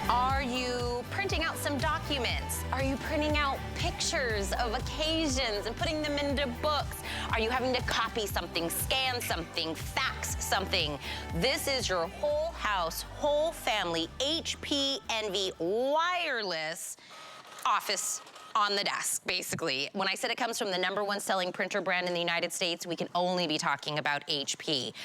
Are you printing out some documents? Are you printing out pictures of occasions and putting them into books? Are you having to copy something, scan something, fax something? This is your whole house, whole family, HP Envy wireless office on the desk, basically. When I said it comes from the #1 selling printer brand in the United States, we can only be talking about HP.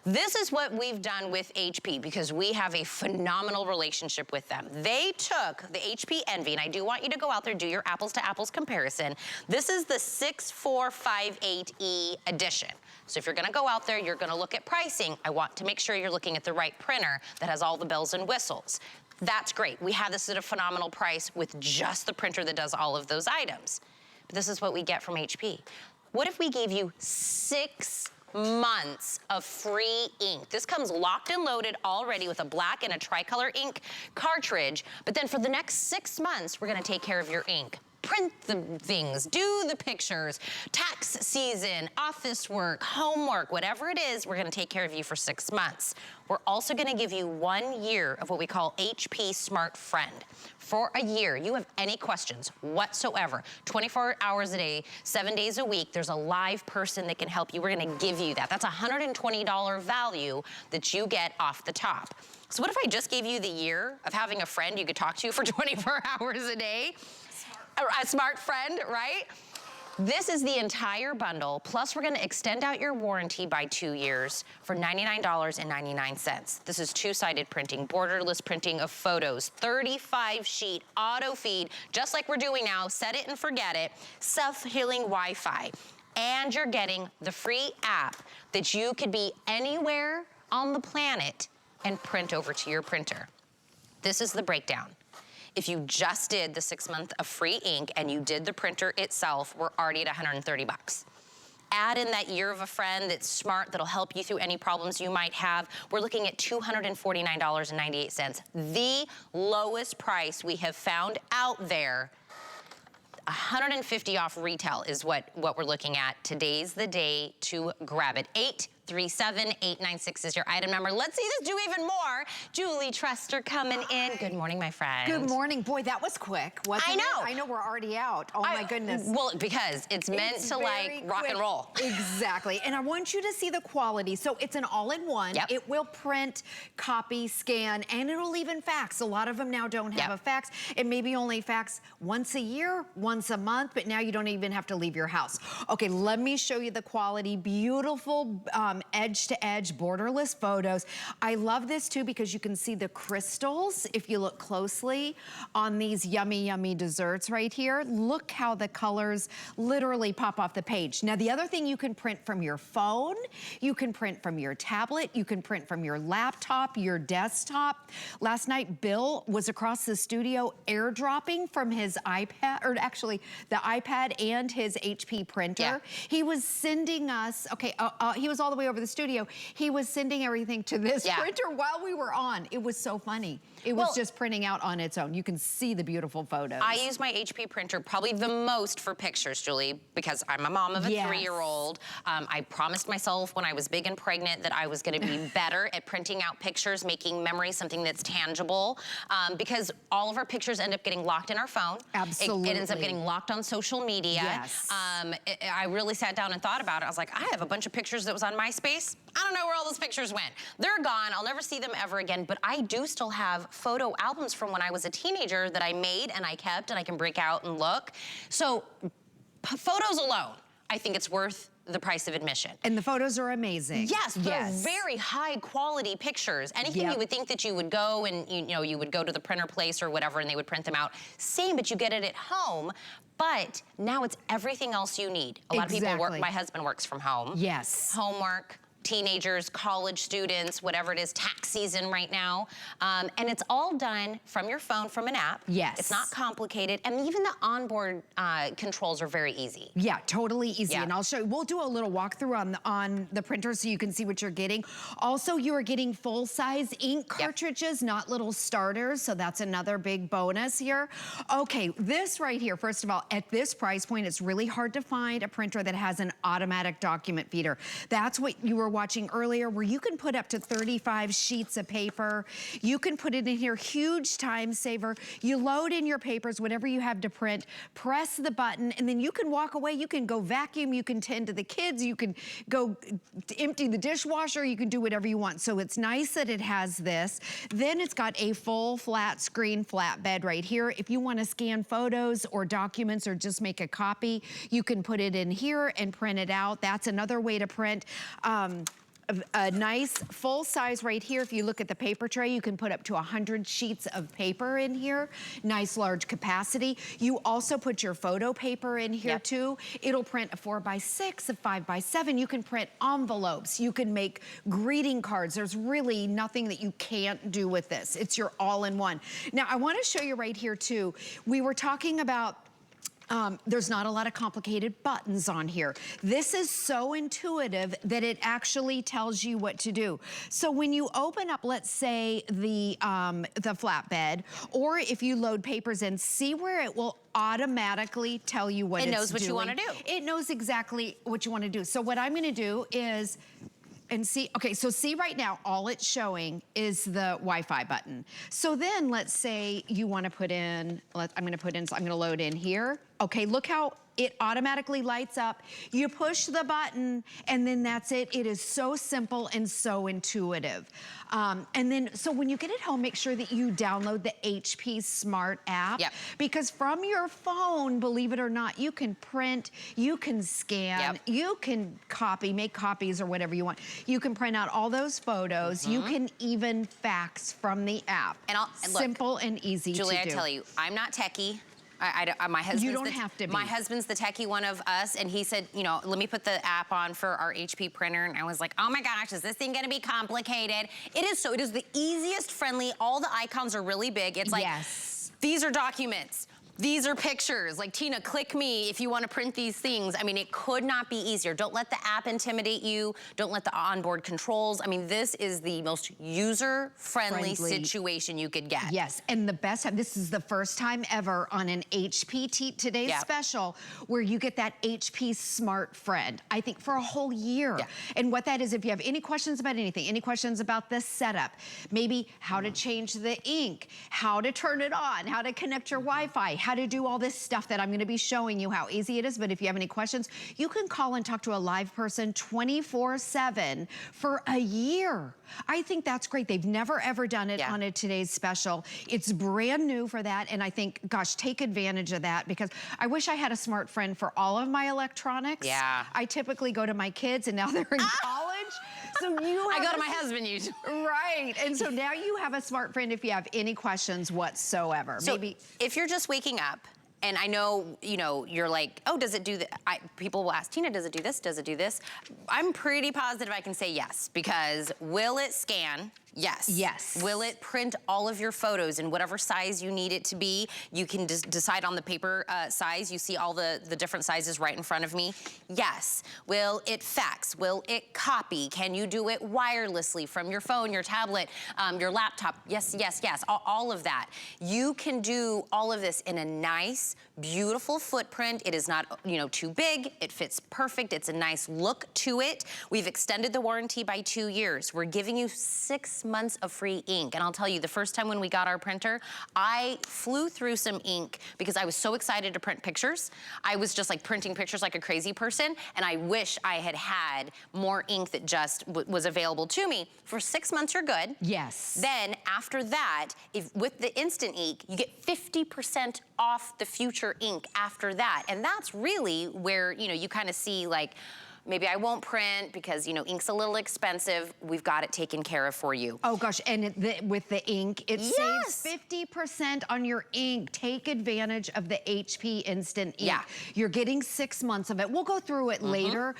This is what we've done with HP because we have a phenomenal relationship with them. They took the HP Envy, and I do want you to go out there, do your apples to apples comparison. This is the 6458E edition. So if you're gonna go out there, you're gonna look at pricing. I want to make sure you're looking at the right printer that has all the bells and whistles. That's great. We have this at a phenomenal price with just the printer that does all of those items. But this is what we get from HP. What if we gave you 6 months of free ink? This comes locked and loaded already with a black and a Tricolor ink cartridge, but then for the next 6 months, we're gonna take care of your ink. Print the things, do the pictures, tax season, office work, homework, whatever it is, we're gonna take care of you for 6 months. We're also gonna give you 1 year of what we call HP SmartFriend. For a year, you have any questions whatsoever, 24 hours a day, 7 days a week, there's a live person that can help you. We're gonna give you that. That's a $120 value that you get off the top. So what if I just gave you the year of having a friend you could talk to for 24 hours a day? A smart friend, right? This is the entire bundle, plus we're gonna extend out your warranty by 2 years for $99.99. This is two-sided printing, borderless printing of photos, 35-sheet auto feed, just like we're doing now, set it and forget it, self-healing Wi-Fi. And you're getting the free app that you could be anywhere on the planet and print over to your printer. This is the breakdown. If you just did the 6 month of free ink and you did the printer itself, we're already at $130. Add in that year of a friend that's smart, that'll help you through any problems you might have. We're looking at $249.98. The lowest price we have found out there. $150 off retail is what we're looking at. Today's the day to grab it. 837-896 is your item number. Let's see this do even more. Julie Truster coming in. Good morning, my friend. Good morning. Boy, that was quick, wasn't I know. it? I know we're already out. Oh my goodness. Well, because it's meant to like rock and roll. Exactly. And I want you to see the quality. So it's an all-in-one. Yep. It will print, copy, scan, and it'll even fax. A lot of them now don't have a fax. It maybe only fax once a year, once a month, but now you don't even have to leave your house. Okay, let me show you the quality. Beautiful edge-to-edge borderless photos. I love this too because you can see the crystals if you look closely on these yummy, yummy desserts right here. Look how the colors literally pop off the page. Now the other thing, you can print from your phone, you can print from your tablet, you can print from your laptop, your desktop. Last night, Bill was across the studio airdropping from his iPad, or actually the iPad and his HP printer. Yeah. He was sending us, he was all the way over the studio. He was sending everything to this printer while we were on. It was so funny. It was just printing out on its own. You can see the beautiful photos. I use my HP printer probably the most for pictures, Julie, because I'm a mom of a 3-year-old. I promised myself when I was big and pregnant that I was gonna be better at printing out pictures, making memories something that's tangible, because all of our pictures end up getting locked in our phone. Absolutely. It ends up getting locked on social media. Yes. I really sat down and thought about it. I was like, I have a bunch of pictures that was on MySpace. I don't know where all those pictures went. They're gone. I'll never see them ever again, but I do still have photo albums from when I was a teenager that I made and I kept and I can break out and look. So photos alone, I think it's worth the price of admission. And the photos are amazing. Yes, they're very high quality pictures. Anything you would think that you would go and you would go to the printer place or whatever and they would print them out. Same, but you get it at home. But now it's everything else you need. A lot of people work, my husband works from home. Yes. Homework, teenagers, college students, whatever it is, tax season right now. And it's all done from your phone, from an app. Yes. It's not complicated. And even the onboard controls are very easy. Yeah, totally easy. And I'll show you, we'll do a little walkthrough on the printer so you can see what you're getting. Also, you are getting full-size ink cartridges, not little starters. So that's another big bonus here. Okay, this right here, first of all, at this price point, it's really hard to find a printer that has an automatic document feeder. That's what you were watching earlier, where you can put up to 35 sheets of paper. You can put it in here, huge time saver. You load in your papers, whatever you have to print, press the button, and then you can walk away. You can go vacuum, you can tend to the kids, you can go empty the dishwasher, you can do whatever you want. So it's nice that it has this. Then it's got a full flat screen flatbed right here. If you want to scan photos or documents or just make a copy, you can put it in here and print it out. That's another way to print. A nice full size right here. If you look at the paper tray, you can put up to 100 sheets of paper in here. Nice large capacity. You also put your photo paper in here too. It'll print a 4x6, a 5x7. You can print envelopes. You can make greeting cards. There's really nothing that you can't do with this. It's your all-in-one. Now, I want to show you right here too. We were talking about there's not a lot of complicated buttons on here. This is so intuitive that it actually tells you what to do. So when you open up, let's say the flatbed, or if you load papers in, see where it will automatically tell you what it's doing. It knows what you want to do. It knows exactly what you want to do. So what I'm going to do is, and see, okay, so see right now, all it's showing is the Wi-Fi button. So then let's say you want to put in, I'm going to load in here. Okay, look how it automatically lights up. You push the button and then that's it. It is so simple and so intuitive. And then, so when you get it home, make sure that you download the HP Smart app. Because from your phone, believe it or not, you can print, you can scan, you can copy, make copies or whatever you want. You can print out all those photos. You can even fax from the app. And simple and easy to do. Julie, I tell you, I'm not techie. My husband's you don't have to be. My husband's the techie one of us, and he said, you know, let me put the app on for our HP printer, and I was like, oh my gosh, is this thing gonna be complicated? It is so, it is the easiest, friendly, all the icons are really big. It's like, these are documents. These are pictures. Like, Tina, click me if you want to print these things. I mean, it could not be easier. Don't let the app intimidate you. Don't let the onboard controls. I mean, this is the most user-friendly situation you could get. Yes, and the best time, this is the first time ever on an HP Today's Special where you get that HP SmartFriend, I think for a whole year. And what that is, if you have any questions about anything, any questions about this setup, maybe how to change the ink, how to turn it on, how to connect your Wi-Fi, how to do all this stuff that I'm gonna be showing you how easy it is, but if you have any questions, you can call and talk to a live person 24/7 for a year. I think that's great. They've never ever done it on a Today's Special. It's brand new for that, and I think, gosh, take advantage of that, because I wish I had a SmartFriend for all of my electronics. I typically go to my kids, and now they're in college. So you have I go to my husband usually. Right, and so now you have a SmartFriend if you have any questions whatsoever. So maybe if you're just waking up, and I know, you know, you're like, oh, does it do that? People will ask, Tina, does it do this? Does it do this? I'm pretty positive I can say yes, because will it scan? Yes. Yes. Will it print all of your photos in whatever size you need it to be? You can decide on the paper size. You see all the different sizes right in front of me. Yes. Will it fax? Will it copy? Can you do it wirelessly from your phone, your tablet, your laptop? Yes, yes, yes, all of that. You can do all of this in a nice, beautiful footprint. It is not, you know, too big. It fits perfect. It's a nice look to it. We've extended the warranty by 2 years. We're giving you 6 months of free ink. And I'll tell you, the first time when we got our printer, I flew through some ink because I was so excited to print pictures. I was just like printing pictures like a crazy person, and I wish I had had more ink that just was available to me. For 6 months, you're good. Yes. Then after that, with the instant ink, you get 50% off the future ink after that. And that's really where, you know, you kind of see like, maybe I won't print because, you know, ink's a little expensive. We've got it taken care of for you. Oh gosh, and with the ink, it saves 50% on your ink. Take advantage of the HP Instant Ink. You're getting 6 months of it. We'll go through it later.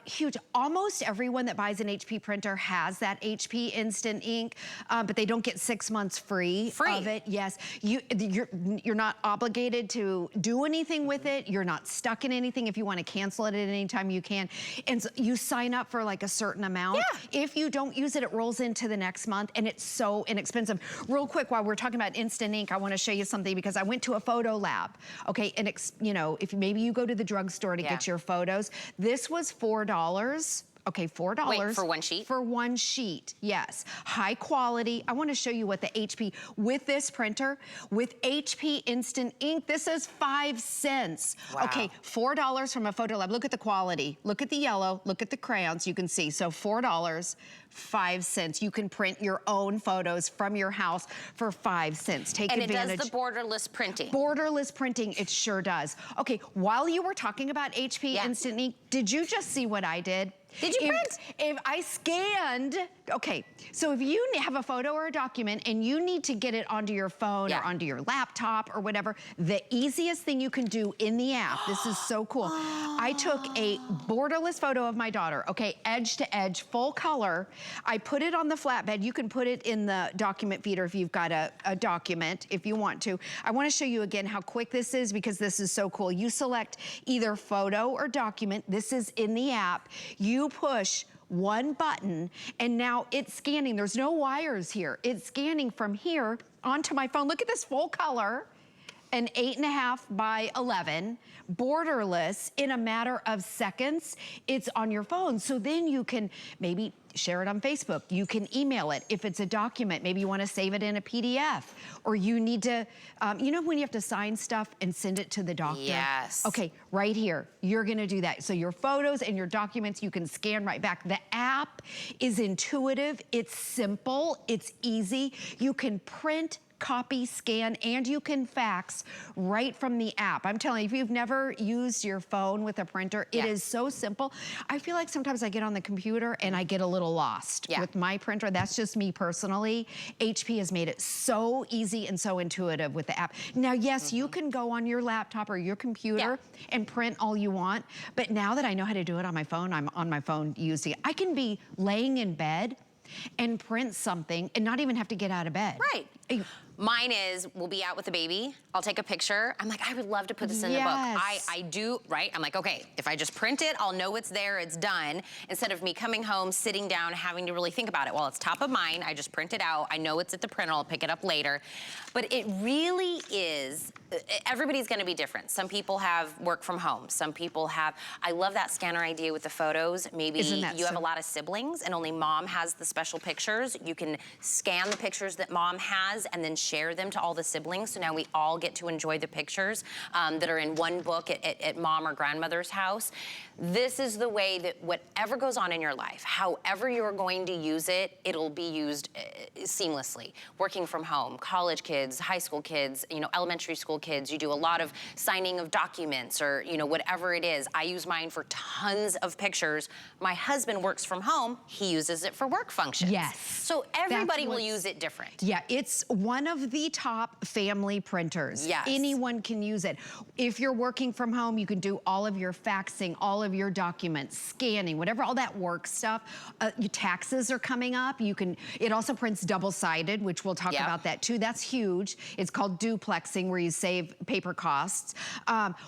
Huge, almost everyone that buys an HP printer has that HP Instant Ink, but they don't get 6 months free of it. Yes, you're not obligated to do anything with it. You're not stuck in anything. If you want to cancel it at any time, you can. And so you sign up for like a certain amount. If you don't use it, it rolls into the next month, and it's so inexpensive. Real quick, while we're talking about instant ink, I want to show you something, because I went to a photo lab. Okay, and you know, if maybe you go to the drugstore to get your photos, this was $4. Okay, $4. Wait, for one sheet? For one sheet, yes. High quality. I wanna show you what the HP, with this printer, with HP Instant Ink, this is 5 cents. Wow. Okay, $4 from a photo lab. Look at the quality. Look at the yellow, look at the crayons, you can see. So $4, 5 cents. You can print your own photos from your house for 5 cents. Take advantage. And it does the borderless printing. Borderless printing, it sure does. Okay, while you were talking about HP Instant Ink, did you just see what I did? Did you print? If I scanned, okay, so if you have a photo or a document and you need to get it onto your phone or onto your laptop or whatever, the easiest thing you can do in the app, this is so cool. I took a borderless photo of my daughter, okay, edge to edge, full color. I put it on the flatbed. You can put it in the document feeder if you've got a document, if you want to. I wanna show you again how quick this is because this is so cool. You select either photo or document. This is in the app. You push one button and now it's scanning. There's no wires here. It's scanning from here onto my phone. Look at this full color, an 8.5 by 11, borderless in a matter of seconds. It's on your phone. So then you can maybe share it on Facebook. You can email it. If it's a document, maybe you want to save it in a PDF, or you need to, you know when you have to sign stuff and send it to the doctor? Yes. Okay, right here, you're gonna do that. So your photos and your documents, you can scan right back. The app is intuitive, it's simple, it's easy. You can print, copy, scan, and you can fax right from the app. I'm telling you, if you've never used your phone with a printer, it is so simple. I feel like sometimes I get on the computer and I get a little lost with my printer. That's just me personally. HP has made it so easy and so intuitive with the app. Now, yes, you can go on your laptop or your computer and print all you want, but now that I know how to do it on my phone, I'm on my phone using it. I can be laying in bed and print something and not even have to get out of bed. Right. Mine is, we'll be out with the baby, I'll take a picture. I'm like, I would love to put this in the book. I do, right? I'm like, okay, if I just print it, I'll know it's there, it's done. Instead of me coming home, sitting down, having to really think about it. Well, it's top of mind, I just print it out. I know it's at the printer, I'll pick it up later. But it really is, everybody's gonna be different. Some people have work from home. Some people have, I love that scanner idea with the photos. Maybe you have a lot of siblings and only mom has the special pictures. You can scan the pictures that mom has and then share them to all the siblings. So now we all get to enjoy the pictures that are in one book at mom or grandmother's house. This is the way that whatever goes on in your life, however you're going to use it, it'll be used seamlessly. Working from home, college kids, high school kids, you know, elementary school kids, you do a lot of signing of documents or, you know, whatever it is. I use mine for tons of pictures. My husband works from home. He uses it for work functions. Yes. So everybody will use it different. Yeah, it's one of the top family printers. Yes. Anyone can use it. If you're working from home, you can do all of your faxing, all of your documents, scanning, whatever, all that work stuff. Your taxes are coming up. You can, it also prints double-sided, which we'll talk about that too. That's huge. It's called duplexing, where you save paper costs,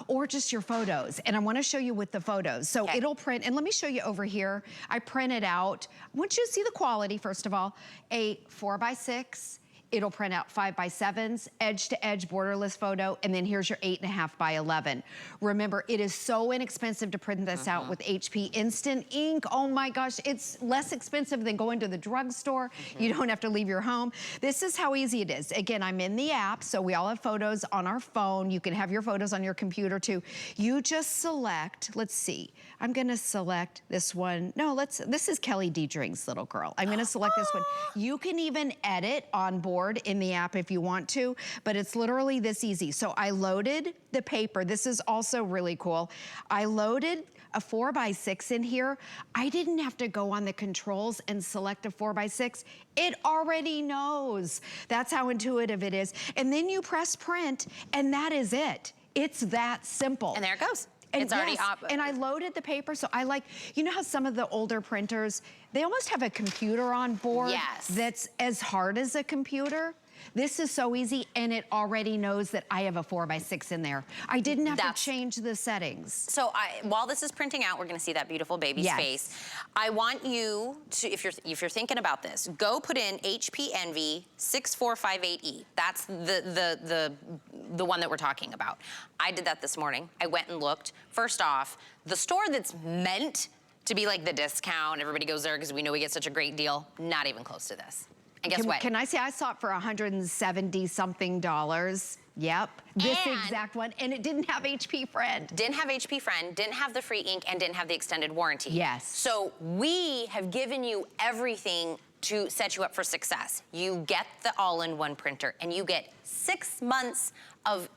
or just your photos. And I wanna show you with the photos. So it'll print, and let me show you over here. I printed out, I want you to see the quality, first of all, a 4x6, it'll print out 5x7s, edge to edge borderless photo, and then here's your 8.5 by 11. Remember, it is so inexpensive to print this out with HP Instant Ink. Oh my gosh, it's less expensive than going to the drugstore. You don't have to leave your home. This is how easy it is. Again, I'm in the app, so we all have photos on our phone. You can have your photos on your computer too. You just select, let's see, I'm gonna select this one. No, this is Kelly Drink's little girl. I'm gonna select this one. You can even edit on board in the app if you want to, but it's literally this easy. So I loaded the paper. This is also really cool. I loaded a 4x6 in here. I didn't have to go on the controls and select a 4x6. It already knows. That's how intuitive it is. And then you press print, and that is it. It's that simple. And there it goes. And it's already up. And I loaded the paper, so I like, you know how some of the older printers, they almost have a computer on board that's as hard as a computer? This is so easy, and it already knows that I have a 4x6 in there. I didn't have to change the settings. So while this is printing out, we're gonna see that beautiful baby's face. I want you to, if you're thinking about this, go put in HP Envy 6458E. That's the one that we're talking about. I did that this morning. I went and looked. First off, the store that's meant to be like the discount. Everybody goes there because we know we get such a great deal. Not even close to this. And guess what? Can I say I saw it for $170 something. Yep, this exact one, and it didn't have HP Friend. Didn't have HP Friend, didn't have the free ink, and didn't have the extended warranty. Yes. So we have given you everything to set you up for success. You get the all-in-one printer, and you get 6 months of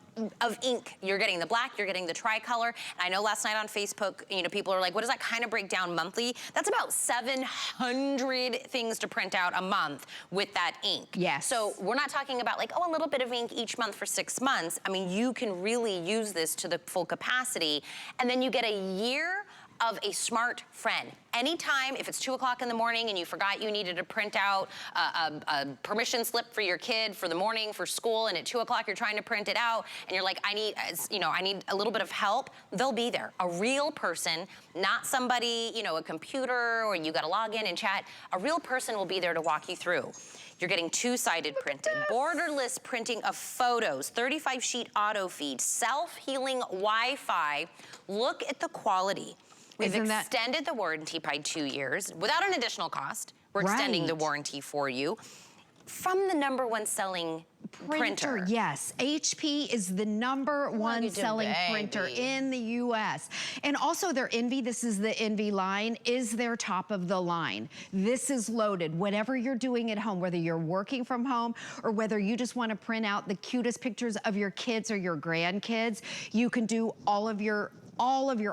ink. You're getting the black, you're getting the Tricolor. And I know last night on Facebook, you know, people are like, what does that kind of break down monthly? That's about 700 things to print out a month with that ink. Yes. So we're not talking about like, oh, a little bit of ink each month for 6 months. I mean, you can really use this to the full capacity. And then you get a year of a SmartFriend. Anytime, if it's 2 o'clock in the morning and you forgot you needed to print out a permission slip for your kid for the morning for school, and at 2 o'clock you're trying to print it out, and you're like, I need a little bit of help, they'll be there. A real person, not somebody, you know, a computer, or you gotta log in and chat. A real person will be there to walk you through. You're getting two-sided printed, borderless printing of photos, 35-sheet auto feed, self-healing Wi-Fi. Look at the quality. We've extended the warranty by 2 years without an additional cost. We're extending the warranty for you from the #1 selling printer. Yes, HP is the #1 selling printer in the US. And also their Envy, this is the Envy line, is their top of the line. This is loaded. Whatever you're doing at home, whether you're working from home or whether you just want to print out the cutest pictures of your kids or your grandkids, you can do all of your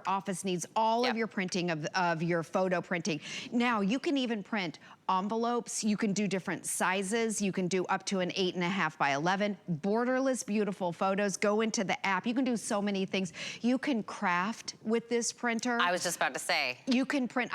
office needs, all of your printing of your photo printing. Now, you can even print envelopes. You can do different sizes. You can do up to an 8.5 by 11. Borderless, beautiful photos. Go into the app. You can do so many things. You can craft with this printer. I was just about to say. You can print,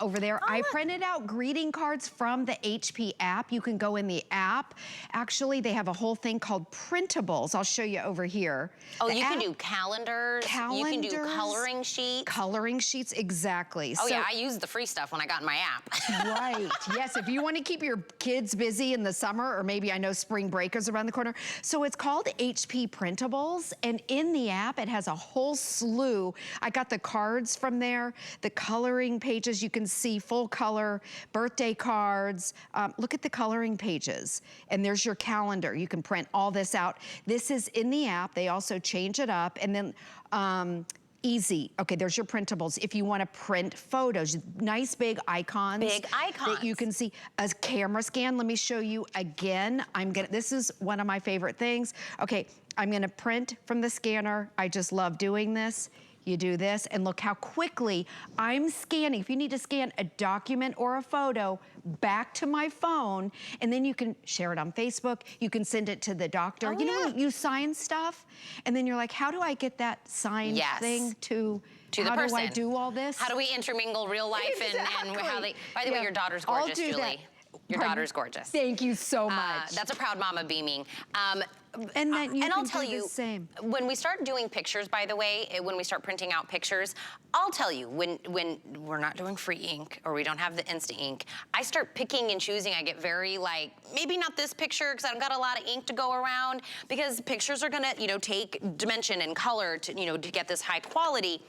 over there, I printed out greeting cards from the HP app. You can go in the app. Actually, they have a whole thing called printables. I'll show you over here. Oh, you can do calendars. You can do coloring sheets. Coloring sheets, exactly. Oh, so, yeah, I used the free stuff when I got in my app. Right. Yes, if you want to keep your kids busy in the summer, or maybe I know spring break is around the corner. So it's called HP Printables, and in the app, it has a whole slew. I got the cards from there, the coloring pages. You can see full color, birthday cards. Look at the coloring pages. And there's your calendar. You can print all this out. This is in the app. They also change it up. And then, easy. Okay, there's your printables. If you want to print photos, nice big icons. Big icons. That you can see. A camera scan, let me show you again. This is one of my favorite things. Okay, I'm gonna print from the scanner. I just love doing this. You do this, and look how quickly I'm scanning. If you need to scan a document or a photo back to my phone, and then you can share it on Facebook, you can send it to the doctor. You know, you sign stuff, and then you're like, how do I get that signed thing to the person? How do I do all this? How do we intermingle real life and how they, by the way, your daughter's gorgeous, Julie. Your daughter's gorgeous. Thank you so much. That's a proud mama beaming. And then you I'll tell you, same. When we start doing pictures, by the way, when we start printing out pictures, I'll tell you, when we're not doing free ink or we don't have the Insta ink, I start picking and choosing. I get very like, maybe not this picture because I've got a lot of ink to go around, because pictures are gonna, take dimension and color to, to get this high quality.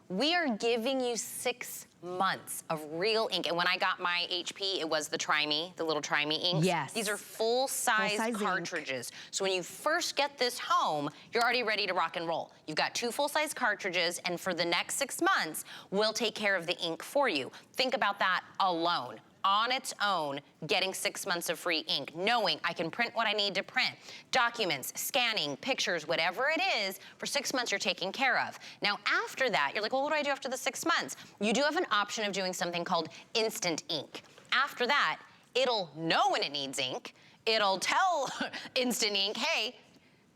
We are giving you 6 months of real ink. And when I got my HP, it was the Try Me, the little Try Me inks. Yes. These are full-size cartridges. Ink. So when you first get this home, you're already ready to rock and roll. You've got 2 full-size cartridges, and for the next 6 months, we'll take care of the ink for you. Think about that alone. On its own, getting 6 months of free ink, knowing I can print what I need to print, documents, scanning, pictures, whatever it is, for 6 months you're taken care of. Now after that, you're like, well, what do I do after the 6 months? You do have an option of doing something called instant ink. After that, it'll know when it needs ink. It'll tell Instant Ink, hey,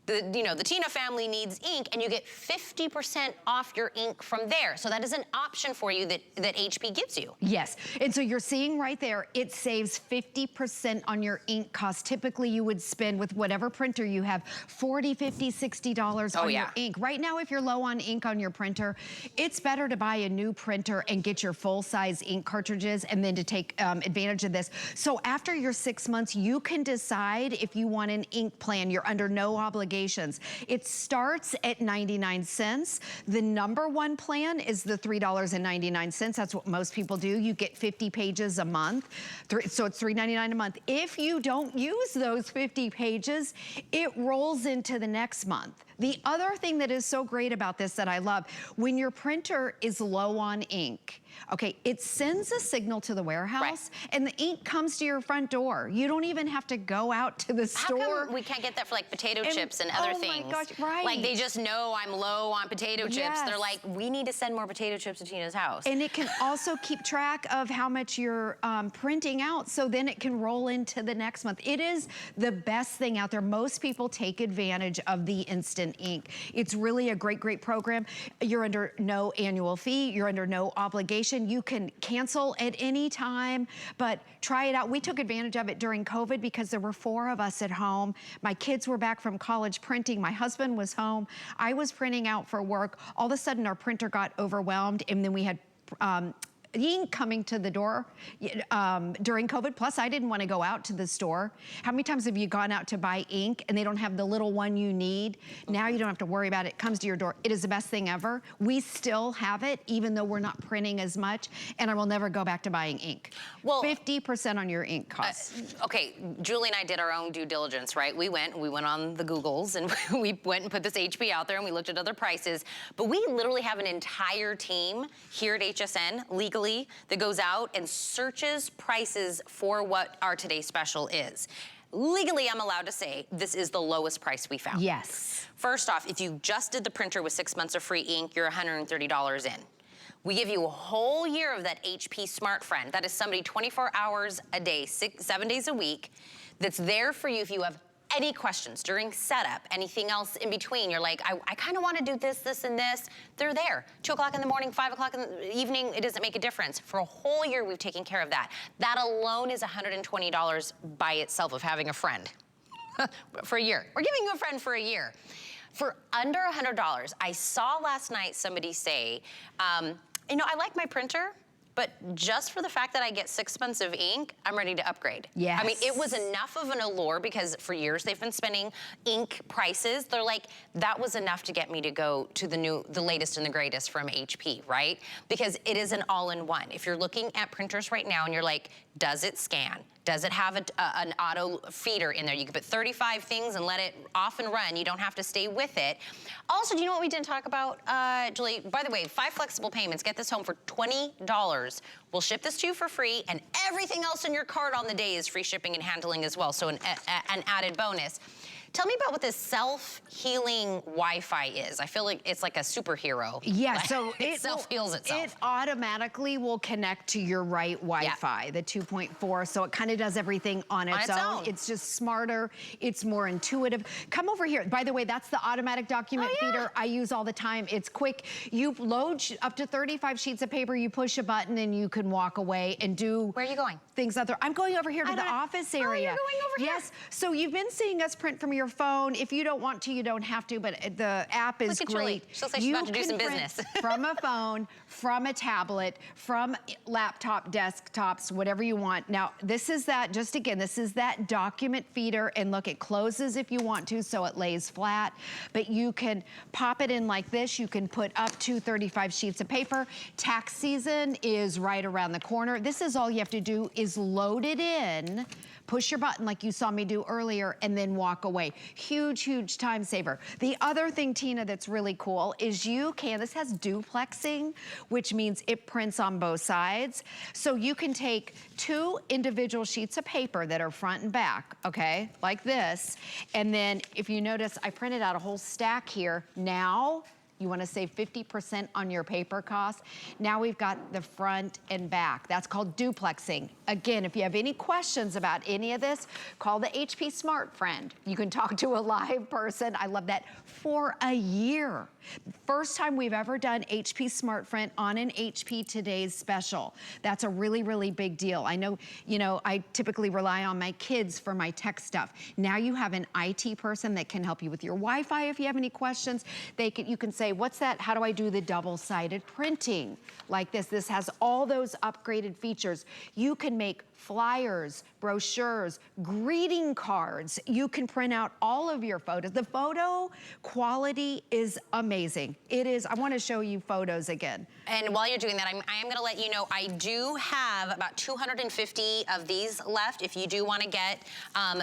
the Tina family needs ink, and you get 50% off your ink from there. So that is an option for you that HP gives you. Yes, and so you're seeing right there, it saves 50% on your ink cost. Typically you would spend, with whatever printer you have, $40, $50, $60 on your ink. Right now, if you're low on ink on your printer, it's better to buy a new printer and get your full-size ink cartridges, and then to take advantage of this. So after your 6 months, you can decide if you want an ink plan. You're under no obligation obligations. It starts at 99 cents. The #1 plan is the $3.99. That's what most people do. You get 50 pages a month, so it's $3.99 a month. If you don't use those 50 pages, it rolls into the next month. The other thing that is so great about this that I love, when your printer is low on ink, okay, it sends a signal to the warehouse, and the ink comes to your front door. You don't even have to go out to the store. How come we can't get that for like potato chips and other things? Oh my gosh, right. Like they just know I'm low on potato chips. Yes. They're like, we need to send more potato chips to Tina's house. And it can also keep track of how much you're printing out, so then it can roll into the next month. It is the best thing out there. Most people take advantage of the instant ink. It's really a great, great program. You're under no annual fee. You're under no obligation. You can cancel at any time, but try it out. We took advantage of it during COVID because there were 4 of us at home. My kids were back from college printing. My husband was home. I was printing out for work. All of a sudden, our printer got overwhelmed, and then we had ink coming to the door during COVID. Plus, I didn't want to go out to the store. How many times have you gone out to buy ink and they don't have the little one you need? Now you don't have to worry about it. It comes to your door. It is the best thing ever. We still have it, even though we're not printing as much, and I will never go back to buying ink. Well, 50% on your ink costs. Okay, Julie and I did our own due diligence, right? We went on the Googles, and we went and put this HP out there, and we looked at other prices, but we literally have an entire team here at HSN, legally, that goes out and searches prices for what our today's special is. Legally, I'm allowed to say this is the lowest price we found. Yes. First off, if you just did the printer with 6 months of free ink, you're $130 in. We give you a whole year of that HP SmartFriend. That is somebody 24 hours a day, 7 days a week, that's there for you if you have any questions during setup, anything else in between. You're like, I kind of want to do this, this, and this. They're there. 2 o'clock in the morning, 5 o'clock in the evening, it doesn't make a difference. For a whole year, we've taken care of that. That alone is $120 by itself of having a friend for a year. We're giving you a friend for a year. For under $100, I saw last night somebody say, you know, I like my printer, but just for the fact that I get 6 months of ink, I'm ready to upgrade. Yes. I mean, it was enough of an allure because for years they've been spending ink prices. They're like, that was enough to get me to go to the latest and the greatest from HP, right? Because it is an all-in-one. If you're looking at printers right now and you're like, does it scan? Does it have an auto feeder in there? You can put 35 things and let it off and run. You don't have to stay with it. Also, do you know what we didn't talk about, Julie? By the way, 5 flexible payments. Get this home for $20. We'll ship this to you for free, and everything else in your cart on the day is free shipping and handling as well, so an added bonus. Tell me about what this self-healing Wi-Fi is. I feel like it's like a superhero. Yeah, so it self-heals itself. It automatically will connect to your right Wi-Fi, the 2.4, so it kind of does everything on its own. It's just smarter, it's more intuitive. Come over here. By the way, that's the automatic document feeder I use all the time. It's quick. You load up to 35 sheets of paper, you push a button, and you can walk away and do Where are you going? Things out there. I'm going over here to the office area. Oh, you're going over here? Yes, so you've been seeing us print from your phone. If you don't want to, you don't have to, but the app is great. She'll say she's about to do some business. From a phone, from a tablet, from laptop, desktops, whatever you want. Now, this is that, just again, this is that document feeder, and look, it closes if you want to, so it lays flat, but you can pop it in like this. You can put up to 35 sheets of paper. Tax season is right around the corner. This is all you have to do is load it in, push your button like you saw me do earlier, and then walk away. Huge, huge time saver. The other thing, Tina, that's really cool is this has duplexing, which means it prints on both sides. So you can take 2 individual sheets of paper that are front and back, okay, like this. And then if you notice, I printed out a whole stack here. Now, you want to save 50% on your paper costs. Now we've got the front and back. That's called duplexing. Again, if you have any questions about any of this, call the HP SmartFriend. You can talk to a live person. I love that. For a year. First time we've ever done HP SmartFriend on an HP Today's special. That's a really, really big deal. I know, I typically rely on my kids for my tech stuff. Now you have an IT person that can help you with your Wi-Fi if you have any questions. You can say, what's that? How do I do the double-sided printing? Like this. This has all those upgraded features. You can make flyers, brochures, greeting cards. You can print out all of your photos. The photo quality is amazing. It is. I want to show you photos again. And while you're doing that, I am going to let you know I do have about 250 of these left. If you do want to get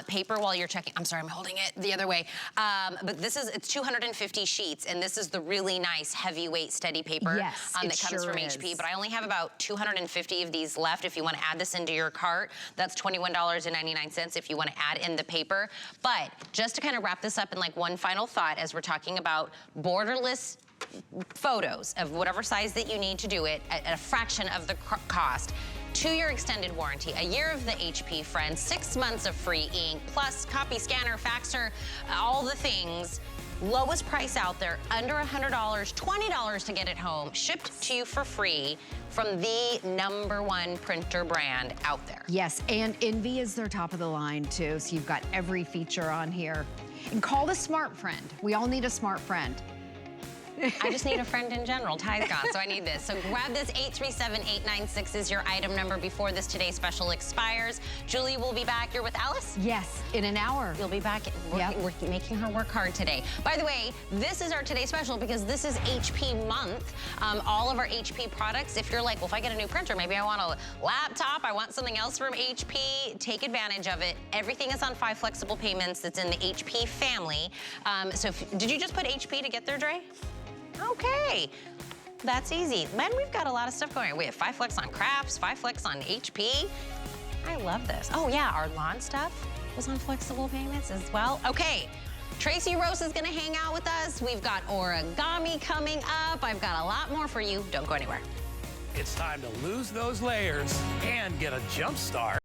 paper while you're checking, I'm sorry, I'm holding it the other way. But it's 250 sheets, and this is the really nice heavyweight steady paper yes, that comes from HP. But I only have about 250 of these left. If you want to add this into your cart, that's $21.99 if you want to add in the paper. But just to kind of wrap this up in like one final thought, as we're talking about borderless photos of whatever size that you need to do it at a fraction of the cost. 2-year extended warranty, a year of the HP Friend, 6 months of free ink, plus copy, scanner, faxer, all the things. Lowest price out there, under $100, $20 to get it home, shipped to you for free from the #1 printer brand out there. Yes, and Envy is their top of the line too, so you've got every feature on here. And call the SmartFriend. We all need a SmartFriend. I just need a friend in general. Ty's gone, so I need this. So grab this. 837-896 is your item number before this Today Special expires. Julie will be back. You're with Alice? Yes, in an hour. You'll be back. We're making her work hard today. By the way, this is our Today Special because this is HP month. All of our HP products, if you're like, well, if I get a new printer, maybe I want a laptop, I want something else from HP, take advantage of it. Everything is on 5 flexible payments that's in the HP family. Did you just put HP to get there, Dre? Okay, that's easy. Man, we've got a lot of stuff going on. We have 5 flex on crafts, 5 flex on HP. I love this. Oh yeah, our lawn stuff was on flexible payments as well. Okay, Tracy Rose is gonna hang out with us. We've got origami coming up. I've got a lot more for you. Don't go anywhere. It's time to lose those layers and get a jump start.